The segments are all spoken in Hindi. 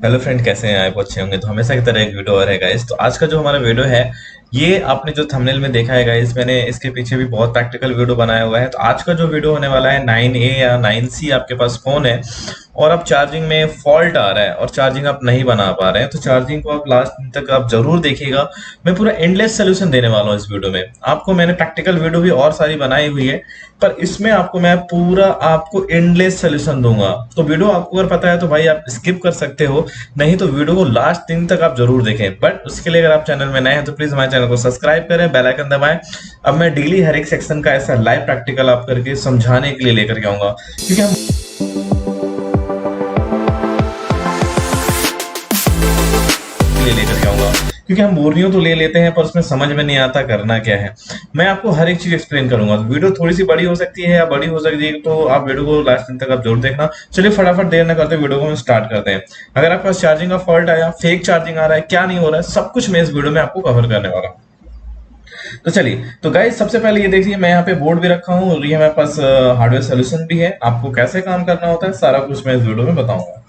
हेलो फ्रेंड, कैसे हैं आप? अच्छे होंगे। तो हमेशा की तरह एक वीडियो और है गाइस। तो आज का जो हमारा वीडियो है, ये आपने जो थंबनेल में देखा है गाइस, मैंने इसके पीछे भी बहुत प्रैक्टिकल वीडियो बनाया हुआ है। तो आज का जो वीडियो होने वाला है, 9A या 9C आपके पास फोन है और अब चार्जिंग में फॉल्ट आ रहा है और चार्जिंग आप नहीं बना पा रहे हैं, तो चार्जिंग को आप लास्ट तक आप जरूर देखिएगा। मैं पूरा एंडलेस सोल्यूशन देने वाला हूँ इस वीडियो में आपको। मैंने प्रैक्टिकल वीडियो भी और सारी बनाई हुई है, पर इसमें आपको मैं पूरा आपको एंडलेस सोल्यूशन दूंगा। तो वीडियो आपको अगर पता है तो भाई आप स्किप कर सकते हो, नहीं तो वीडियो को लास्ट दिन तक आप जरूर देखें। बट उसके लिए अगर आप चैनल में नए हैं तो प्लीज हमारे चैनल को सब्सक्राइब करें, बेल आइकन दबाएं। अब मैं डेली हर एक सेक्शन का ऐसा लाइव प्रैक्टिकल आप करके समझाने के लिए लेकर के आऊंगा, क्योंकि हम लेकर के आऊंगा क्योंकि हम बोरियों तो ले लेते हैं पर उसमें समझ में नहीं आता करना क्या है। मैं आपको हर एक चीज एक्सप्लेन करूंगा। तो वीडियो थोड़ी सी बड़ी हो सकती है या बड़ी हो सकती है, तो आप वीडियो को लास्ट दिन तक आप जरूर देखना। चलिए फटाफट देर न करते वीडियो को हम स्टार्ट करते हैं। अगर आपके पास चार्जिंग का फॉल्ट आया, फेक चार्जिंग आ रहा है, क्या नहीं हो रहा है, सब कुछ मैं इस वीडियो में आपको कवर करने वाला हूँ। तो चलिए, तो गाइस सबसे पहले ये देखिए, मैं यहाँ पे बोर्ड भी रखा हूँ और ये हमारे पास हार्डवेयर सोल्यूशन भी है। आपको कैसे काम करना होता है सारा कुछ मैं इस वीडियो में बताऊंगा।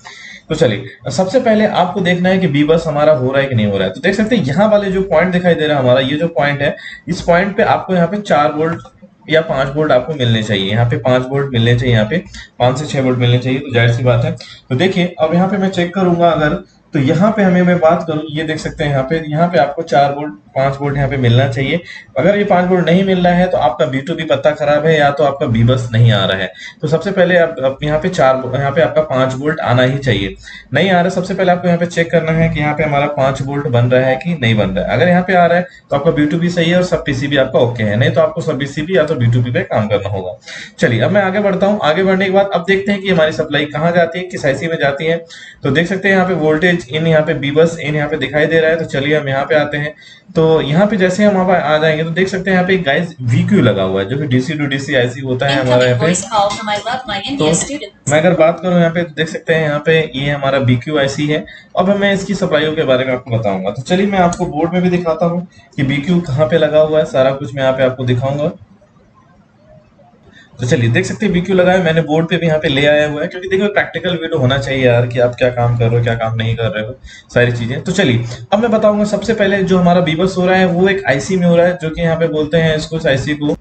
तो चलिए, सबसे पहले आपको देखना है कि बी बस हमारा हो रहा है कि नहीं हो रहा है। तो देख सकते हैं यहाँ वाले जो पॉइंट दिखाई दे रहा है हमारा, ये जो पॉइंट है, इस पॉइंट पे आपको यहाँ पे 4 वोल्ट या 5 वोल्ट आपको मिलने चाहिए। यहाँ पे 5 वोल्ट मिलने चाहिए, यहाँ पे 5 से 6 वोल्ट मिलने चाहिए। तो जाहिर सी बात है। तो देखिए, अब यहाँ पे मैं चेक करूंगा अगर, तो यहाँ पे हमें मैं बात करूँ, ये देख सकते हैं यहाँ पे आपको 4 वोल्ट 5 वोल्ट यहाँ पे मिलना चाहिए। अगर ये 5 वोल्ट नहीं मिल रहा है तो आपका B2B पत्ता खराब है या तो आपका बी बस नहीं आ रहा है। तो सबसे पहले आप यहाँ पे यहाँ पे आपका 5 वोल्ट आना ही चाहिए। नहीं आ रहा है, सबसे पहले आपको यहाँ पे चेक करना है कि यहाँ पे हमारा 5 वोल्ट बन रहा है कि नहीं बन रहा है। अगर यहाँ पे आ रहा है तो आपका B2B सही है और सब पीसीबी आपका ओके है, नहीं तो आपको सब पीसीबी या तो B2B पे काम करना होगा। चलिए, अब मैं आगे बढ़ता हूँ। आगे बढ़ने के बाद अब देखते हैं कि हमारी सप्लाई कहाँ जाती है, किस आईसी में जाती है। तो देख सकते हैं यहाँ पे वोल्टेज इन, यहाँ पे बी बस इन यहाँ पे दिखाई दे रहा है। तो चलिए हम यहाँ पे आते हैं। तो यहाँ पे जैसे हम आ जाएंगे तो देख सकते हैं यहाँ पे गाइस VQ लगा हुआ है, जो कि DC टू DC आईसी होता है हमारा यहाँ पे। तो मैं अगर बात करूँ यहाँ पे, तो देख सकते हैं यहाँ पे ये हमारा BQ आईसी है। अब मैं इसकी सप्लाईयों के बारे में आपको बताऊंगा। तो चलिए, मैं आपको बोर्ड में भी दिखाता हूँ कि BQ कहाँ पे लगा हुआ है, सारा कुछ मैं यहाँ पे आपको दिखाऊंगा। तो चलिए, देख सकते हैं BQ लगा है, मैंने बोर्ड पे भी यहाँ पे ले आया हुआ है, क्योंकि देखो प्रैक्टिकल वीडियो होना चाहिए यार, कि आप क्या काम कर रहे हो क्या काम नहीं कर रहे हो, सारी चीजें। तो चलिए, अब मैं बताऊंगा। सबसे पहले जो हमारा बीबस हो रहा है वो एक आईसी में हो रहा है, जो कि यहाँ पे बोलते हैं इसको, इस आईसी को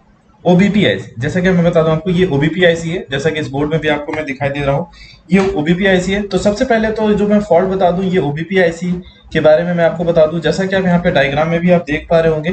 ओबीपी आईसी। जैसा कि मैं बता दूं आपको, ये ओबीपी आईसी है, जैसा कि इस बोर्ड में भी आपको मैं दिखाई दे रहा हूँ, ये ओबीपी आईसी है। तो सबसे पहले तो जो मैं फॉल्ट बता दूं, ये ओबीपी आईसी के बारे में मैं आपको बता दूं। जैसा कि आप यहाँ पे डायग्राम में भी आप देख पा रहे होंगे।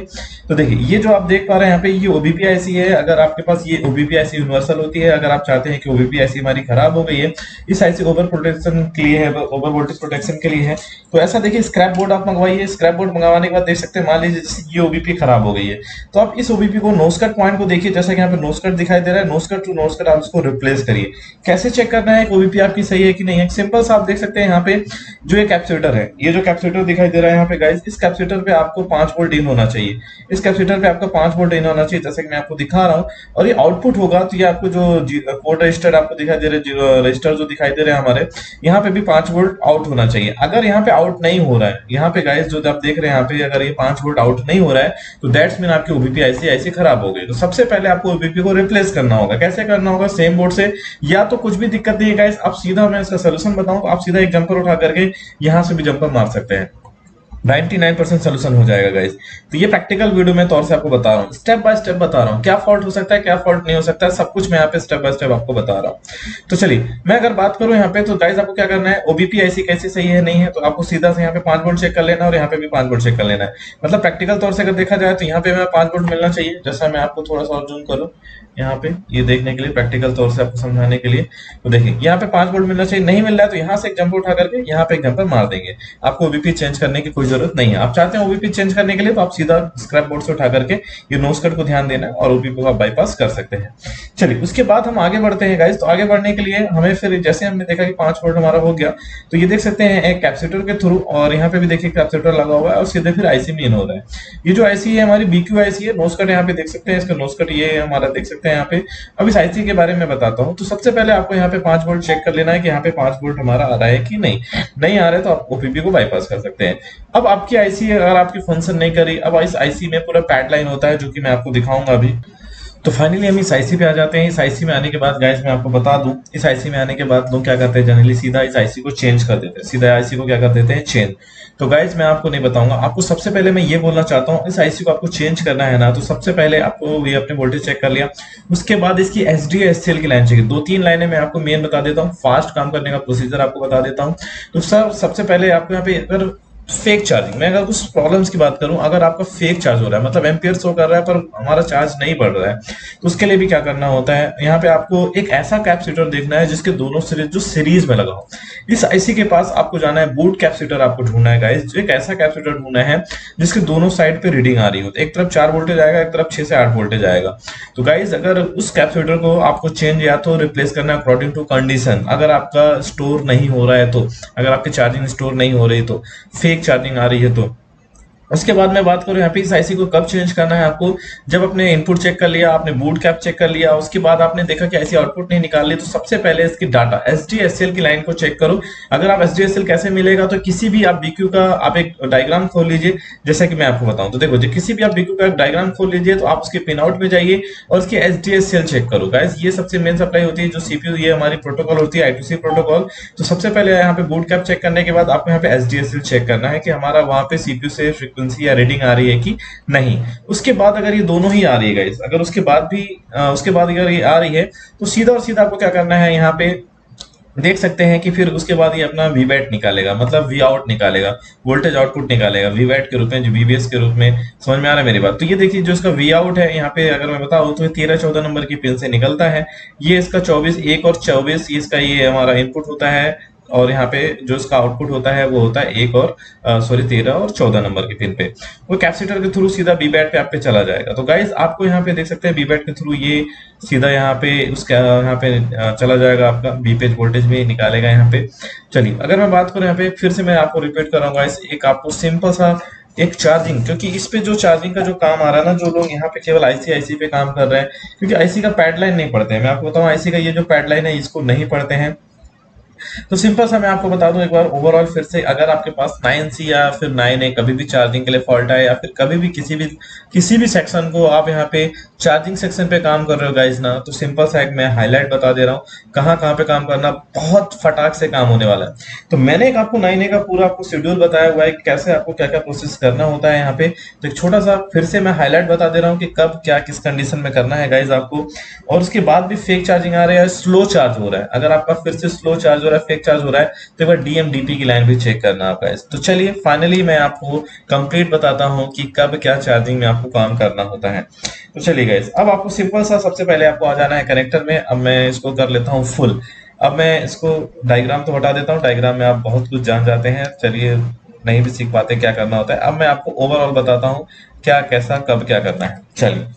तो देखिए, ये जो आप देख पा रहे हैं यहाँ पे, ये ओबीपी आईसी है। अगर आपके पास ये ओबीपी आईसी यूनिवर्सल होती है, अगर आप चाहते हैं कि ओबीपी आईसी हमारी खराब हो गई है, इस आईसी ओवर प्रोटेक्शन के लिए है, ओवर वोल्टेज प्रोटेक्शन के लिए है, तो ऐसा देखिए स्क्रैप बोर्ड आप मंगवाइए। स्क्रैप बोर्ड मंगवाने के बाद देख सकते हैं, मान लीजिए जैसे ये ओबीपी खराब हो गई है, तो आप इस ओबीपी को नोस्कट पॉइंट को देखिए, जैसा कि यहाँ पे नोस्कट दिखाई दे रहा है, नोस्कट टू नोस्कट आप इसको रिप्लेस करिए। कैसे चेक करना है कि ओबीपी आपकी सही है कि नहीं है? सिंपल सा आप देख सकते हैं यहाँ पे जो ये कैपेसिटर है, ये जो कैपेसिटर दिखाई दे रहा है यहाँ पे गाइस, इस कैपेसिटर पे आपको 5 वोल्ट इन होना चाहिए। इस कैपेसिटर पे आपका 5 वोल्ट इन होना चाहिए, जैसे कि मैं आपको दिखा रहा हूँ। और ये आउटपुट होगा, तो ये आपको जो कोड रजिस्टर आपको दिखाई दे रहे हैं, रजिस्टर जो दिखाई दे रहे हैं हमारे, यहाँ पे भी 5 वोल्ट आउट होना चाहिए। अगर यहाँ पे आउट नहीं हो रहा है, यहाँ पे गाइस जो आप देख रहे हैं यहाँ पे, अगर ये 5 वोल्ट आउट नहीं हो रहा है, तो दैट्स मीन आपकी ओबीपी आईसी खराब हो गई। तो सबसे पहले आपको ओबीपी को रिप्लेस करना होगा। कैसे करना होगा? सेम बोर्ड से, या तो कुछ भी दिक्कत नहीं है गाइस, आप सीधा, मैं इसका सोल्यूशन बताऊं तो आप सीधा एक जंपर उठा करके यहाँ से भी जंपर मार सकते हैं। 99% सोल्यूशन हो जाएगा गाइस। तो ये प्रैक्टिकल वीडियो में तौर से आपको बता रहा हूँ, स्टेप बाय स्टेप बता रहा हूँ, क्या फॉल्ट हो सकता है क्या फॉल्ट नहीं हो सकता है, सब कुछ मैं यहाँ पे स्टेप बाय स्टेप आपको बता रहा हूँ। तो चलिए, मैं अगर बात करूँ यहाँ पे, तो गाइस आपको क्या करना है, ओबीपी आईसी कैसे सही है नहीं है, तो आपको सीधा से यहाँ पे 5 वोल्ट चेक कर लेना और यहाँ पे भी 5 वोल्ट चेक कर लेना है। मतलब प्रैक्टिकल तौर से अगर देखा जाए तो यहाँ पे मैं 5 वोल्ट मिलना चाहिए। जैसा मैं आपको थोड़ा सा और जूम करूँ यहाँ पे, ये देखने के लिए, प्रैक्टिकल तौर से आपको समझाने के लिए। तो देखिए, यहाँ पे 5 वोल्ट मिलना चाहिए, नहीं मिल रहा है तो यहाँ से एक जंप उठा करके यहाँ पे एक जंपर मार देंगे। आपको ओबीपी चेंज करने की कोई जरूरत नहीं है। आप चाहते हैं ओबीपी चेंज करने के लिए, तो आप सीधा स्क्रैप बोर्ड से उठा करके ये नोज कट को ध्यान देना है और ओबीपी को आप बाईपास कर सकते हैं। चलिए, उसके बाद हम आगे बढ़ते हैं गाइस। तो आगे बढ़ने के लिए हमें फिर, जैसे हमने देखा कि 5 वोल्ट हमारा हो गया, तो ये देख सकते हैं एक कैपेसिटर के थ्रू, और यहाँ पे भी देखिए कैपेसिटर लगा हुआ है और सीधे फिर आईसी में इन हो रहा है। ये जो आईसी है हमारी BQ आईसी है, नोज कट यहाँ पे देख सकते हैं, इसका नोज कट ये हमारा देख सकते हैं यहाँ पे। अब इस आईसी के बारे में बताता हूँ। तो सबसे पहले आपको यहाँ पे 5 वोल्ट चेक कर लेना है कि यहाँ पे 5 वोल्ट हमारा आ रहा है कि नहीं। नहीं आ रहा है तो आप ओपीपी को बाईपास कर सकते हैं। अब आपकी आईसी अगर आपकी फंक्शन नहीं करी, अब इस आईसी में पूरा पैड लाइन होता है, जो कि मैं आपको दिखाऊंगा अभी। तो फाइनली हम इस आईसी पे आ जाते हैं। इस आईसी में आने के बाद गाइस मैं आपको बता दूं, इस आईसी में आने के बाद लोग क्या करते हैं, जनरली सीधा इस आईसी को चेंज कर देते हैं, सीधा आईसी को क्या कर देते हैं, चेंज। तो गाइस मैं आपको नहीं बताऊंगा, आपको सबसे पहले मैं ये बोलना चाहता हूँ, इस आईसी को आपको चेंज करना है ना, तो सबसे पहले आपको ये अपने वोल्टेज चेक कर लिया, उसके बाद इसकी एसडी एससीएल की लाइन चाहिए। 2-3 लाइनें मैं आपको मेन बता देता हूँ, फास्ट काम करने का प्रोसीजर आपको बता देता हूँ। तो सर सबसे पहले आपको यहाँ पे अगर फेक चार्जिंग, मैं अगर कुछ प्रॉब्लम्स की बात करूं, अगर आपका फेक चार्ज हो रहा है, मतलब एम्पियर शो कर रहा है पर हमारा चार्ज नहीं बढ़ रहा है, तो उसके लिए भी क्या करना होता है, यहाँ पे आपको एक ऐसा कैपेसिटर देखना है जिसके दोनों सिरे जो सीरीज में लगा हो। इस आईसी के पास आपको जाना है, बूट कैपेसिटर आपको ढूंढना है गाइस, एक ऐसा कैपेसिटर ढूंढना है जिसके दोनों साइड पे रीडिंग आ रही हो, एक तरफ 4 वोल्टेज आएगा, एक तरफ 6 से 8 वोल्टेज आएगा। तो गाइस अगर उस कैपेसिटर को आपको चेंज या तो रिप्लेस करना है अकॉर्डिंग टू कंडीशन, अगर आपका स्टोर नहीं हो रहा है तो, अगर आपकी चार्जिंग स्टोर नहीं हो रही तो, फेक चार्जिंग आ रही है तो। उसके बाद मैं बात करूं यहाँ पे इस आईसी को कब चेंज करना है आपको, जब अपने इनपुट चेक कर लिया, आपने बूट कैप चेक कर लिया, उसके बाद आपने देखा कि ऐसी आउटपुट नहीं निकाल ली, तो सबसे पहले इसकी डाटा एसडीएसएल की लाइन को चेक करो। अगर आप एसडीएसएल कैसे मिलेगा, तो किसी भी आप बीक्यू का आप एक डायग्राम खोल लीजिए, जैसा कि मैं आपको बताऊं, तो देखो जो किसी भी आप बीक्यू का डायग्राम खोल लीजिए, तो आप उसके पिन आउट में जाइए और उसकी एसडीएसएल चेक करो गाइस। ये सबसे मेन सप्लाई होती है जो सीपीयू, ये हमारी प्रोटोकॉल होती है आई2सी प्रोटोकॉल। तो सबसे पहले यहाँ पे बूट कैप चेक करने के बाद आपको यहाँ पे एसडीएसएल चेक करना है कि हमारा वहां पे सीपीयू से फ्रीक्वेंसी या रीडिंग आ रही है कि नहीं। उसके बाद अगर ये दोनों ही आ रही है गाइस, अगर उसके बाद भी उसके बाद अगर ये आ रही है, तो सीधा और सीधा आपको क्या करना है, यहाँ पे देख सकते हैं कि फिर उसके बाद ये अपना वीवैट निकालेगा, मतलब वी आउट निकालेगा, वोल्टेज आउटपुट निकालेगा वीवैट के रूप में, जो वीवीएस के रूप में। समझ में आ रहा है मेरी बात? तो ये देखिए जो इसका वी आउट है यहाँ पे, अगर मैं बताऊं तो 13-14 नंबर की पिन से निकलता है। ये इसका 24, 1 और 24 इसका ये हमारा इनपुट होता है, और यहाँ पे जो इसका आउटपुट होता है वो होता है 1 और 13 और 14 नंबर की पिन पे। वो कैपेसिटर के थ्रू सीधा बीबैट पे आप पे चला जाएगा। तो गाइज आपको यहाँ पे देख सकते हैं बीबैट के थ्रू ये सीधा यहाँ पे उसका यहाँ पे चला जाएगा, आपका बी पेज वोल्टेज भी निकालेगा यहाँ पे। चलिए अगर मैं बात करूँ यहाँ पे, फिर से मैं आपको रिपीट कर रहा हूँ गाइस, एक आपको सिंपल सा एक चार्जिंग, क्योंकि इस पे जो चार्जिंग का जो काम आ रहा है ना, जो लोग यहाँ पे केवल आईसी पे काम कर रहे हैं, क्योंकि आईसी का पैडलाइन नहीं पढ़ते हैं। मैं आपको बताऊं आईसी का ये जो पैडलाइन है इसको नहीं पढ़ते हैं। तो सिंपल सा मैं आपको बता दूं एक बार ओवरऑल फिर से, अगर आपके पास 9C या फिर 9A कभी भी चार्जिंग के लिए फॉल्ट है, या फिर कभी भी किसी भी सेक्शन को आप यहाँ पे चार्जिंग सेक्शन पे काम कर रहे हो गाइस ना, तो सिंपल सा एक मैं हाईलाइट बता दे रहा हूँ कहाँ कहाँ पे काम करना, बहुत फटाक से काम होने वाला है। तो मैंने एक आपको 9A का पूरा आपको शेड्यूल बताया हुआ है कि कैसे आपको क्या क्या प्रोसेस करना होता है यहाँ पे। तो एक छोटा सा फिर से मैं हाईलाइट बता दे रहा हूँ कि कब क्या किस कंडीशन में करना है गाइज आपको। और उसके बाद भी फेक चार्जिंग आ रहा है, स्लो चार्ज हो रहा है, अगर आपका फिर से स्लो चार्ज हो रहा है, फेक चार्ज हो रहा है, तो एक बार डीएमडीपी की लाइन भी चेक करना आप गाइस। तो चलिए फाइनली मैं आपको कंप्लीट बताता हूँ कि कब क्या चार्जिंग में आपको काम करना होता है। तो चलिए गाइस, अब आपको सिंपल सा सबसे पहले आपको आ जाना है कनेक्टर में। अब मैं इसको कर लेता हूँ फुल। अब मैं इसको डायग्राम तो हटा देता हूँ, डायग्राम में आप बहुत कुछ जान जाते हैं, चलिए नहीं भी सीख पाते क्या करना होता है। अब मैं आपको ओवरऑल बताता हूँ क्या कैसा कब क्या करना है। चलिए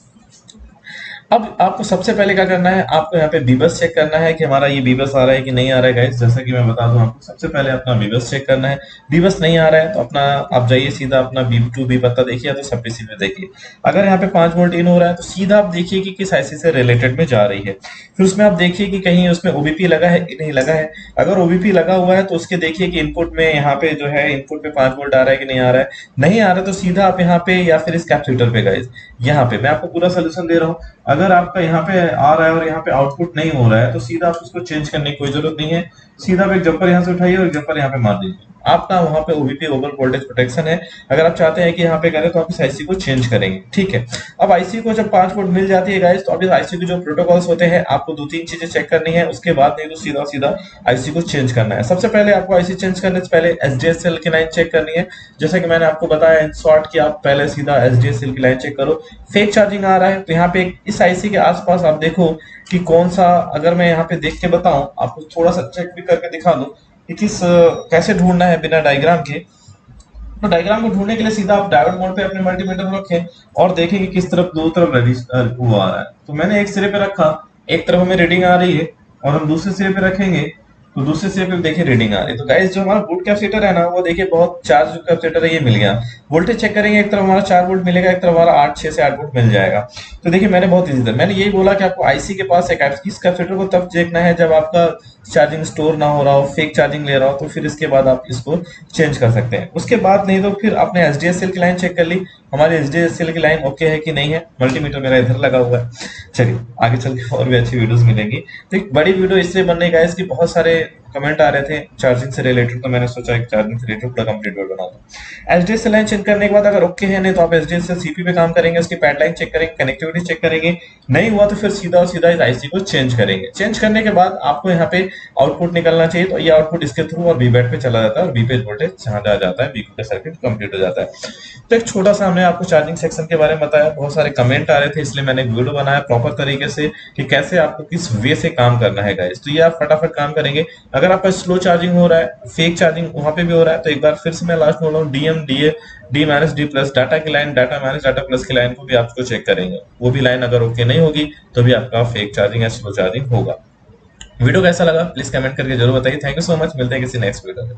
अब आपको सबसे पहले क्या करना है, आपको यहाँ पे बीबस चेक करना है कि हमारा ये बीबस आ रहा है कि नहीं आ रहा है गाइस। जैसा कि मैं बता दूं आपको, सबसे पहले अपना बीबस चेक करना है। बीबस नहीं आ रहा है तो अपना आप जाइए सीधा अपना बी पत्ता देखिए, या तो सब पीसी में देखिए। अगर यहाँ पे 5 वोल्ट इन हो रहा है तो सीधा आप देखिए कि किस आईसी से रिलेटेड में जा रही है। फिर उसमें आप देखिए कि कहीं उसमें ओबीपी लगा है कि नहीं लगा है। अगर ओबीपी लगा हुआ है तो उसके देखिए कि इनपुट में यहाँ पे जो है इनपुट पे 5 वोल्ट आ रहा है कि नहीं आ रहा है। नहीं आ रहा है तो सीधा आप यहाँ पे या फिर इस कैपेसिटर पे गाइस, यहाँ पे मैं आपको पूरा सोल्यूशन दे रहा हूँ। अगर आपका यहाँ पे आ रहा है और यहाँ पे आउटपुट नहीं हो रहा है तो सीधा आप उसको चेंज करने की कोई जरूरत नहीं है। सीधा आप एक जंपर यहाँ से उठाइए और एक जंपर यहाँ पे मार दीजिए, आपका वहां पे ओबीपी ओवर वोल्टेज प्रोटेक्शन है। अगर आप चाहते हैं कि यहाँ पे करें तो आप इस आईसी को चेंज करेंगे, ठीक है। अब आईसी को जब 5 वोल्ट मिल जाती है गाइस, तो अब इस आईसी के जो प्रोटोकॉल्स होते हैं आपको 2-3 चीजें चेक करनी है, उसके बाद नहीं तो सीधा सीधा आईसी को चेंज करना है। सबसे पहले आपको आईसी चेंज करने से पहले एसडीएसएल की लाइन चेक करनी है। जैसा कि मैंने आपको बताया इन शॉर्ट कि आप पहले सीधा एसडीएसएल की लाइन चेक करो। फेक चार्जिंग आ रहा है तो यहाँ पे इस आईसी के आसपास आप देखो कि कौन सा, अगर मैं यहाँ पे देख के बताऊं आपको, थोड़ा सा चेक भी करके दिखा दूं कि कैसे ढूंढना है बिना डायग्राम के। तो डायग्राम को ढूंढने के लिए सीधा आप डायोड मोड पे अपने मल्टीमीटर को रखें और देखें कि किस तरफ दो तरफ रजिस्टर हुआ आ रहा है। तो मैंने एक सिरे पे रखा, एक तरफ हमें रीडिंग आ रही है, और हम दूसरे सिरे पे रखेंगे तो दूसरे से फिर देखिए रीडिंग आ रही है। तो गाइस जो हमारा बूट कैपेसिटर है ना, वो देखिए बहुत चार्ज कैपेसिटर है, ये मिल गया। वोल्टेज चेक करेंगे, एक तरफ हमारा 4 वोल्ट मिलेगा, एक तरफ हमारा 6 से 8 वोल्ट मिल जाएगा। तो देखिए मैंने बहुत इजी था, मैंने यही बोला कि आपको आईसी के पास एक इस कैपेसिटर को तब देखना है जब आपका चार्जिंग स्टोर ना हो रहा हो, फेक चार्जिंग ले रहा हो, तो फिर इसके बाद आप इसको चेंज कर सकते हैं। उसके बाद नहीं तो फिर आपने एचडीएसएल की लाइन चेक कर ली, हमारी एचडीएसएल की लाइन ओके है कि नहीं है। मल्टीमीटर मेरा इधर लगा हुआ है। चलिए आगे चल के और भी अच्छी वीडियोस मिलेंगी। तो एक बड़ी वीडियो इसलिए बन रही है गाइस कि बहुत सारे कमेंट आ रहे थे चार्जिंग से रिलेटेड, तो मैंने सोचा एक चार्जिंग से रिलेटेड पूरा कंप्लीट वीडियो बना दूं। एचडीएसएल लाइन चेक करने के बाद अगर ओके है, नहीं तो आप एचडीएसएल सीपी पे काम करेंगे, उसकी पैड लाइन चेक करेंगे, कनेक्टिविटी चेक करेंगे। नहीं हुआ तो फिर सीधा और सीधा इस आईसी को चेंज करेंगे। चेंज करने के बाद आपको यहाँ पे आउटपुट निकलना चाहिए, तो ये आउटपुट इसके थ्रू और वीबैट पे चला जाता है और वीपेज वोल्टेज जहां जा जाता है, वीकू का सर्किट कंप्लीट हो जाता है। तो एक छोटा सा हमने आपको चार्जिंग सेक्शन के बारे में बताया। बहुत सारे कमेंट आ रहे थे, इसलिए मैंने एक वीडियो बनाया प्रॉपर तरीके से कि कैसे आपको किस वे से काम करना है गाइस। तो ये आप फटाफट काम करेंगे। अगर आपका स्लो चार्जिंग हो रहा है, फेक चार्जिंग वहां पे भी हो रहा है, तो एक बार फिर से मैं लास्ट में बोल रहा हूँ, DM DA D minus D plus data की line, data minus data plus की लाइन को भी आपको चेक करेंगे। वो भी लाइन अगर ओके नहीं होगी तो भी आपका फेक चार्जिंग या स्लो चार्जिंग होगा। वीडियो कैसा लगा प्लीज कमेंट करके जरूर बताइए। थैंक यू सो मच, मिलते हैं किसी नेक्स्ट वीडियो में।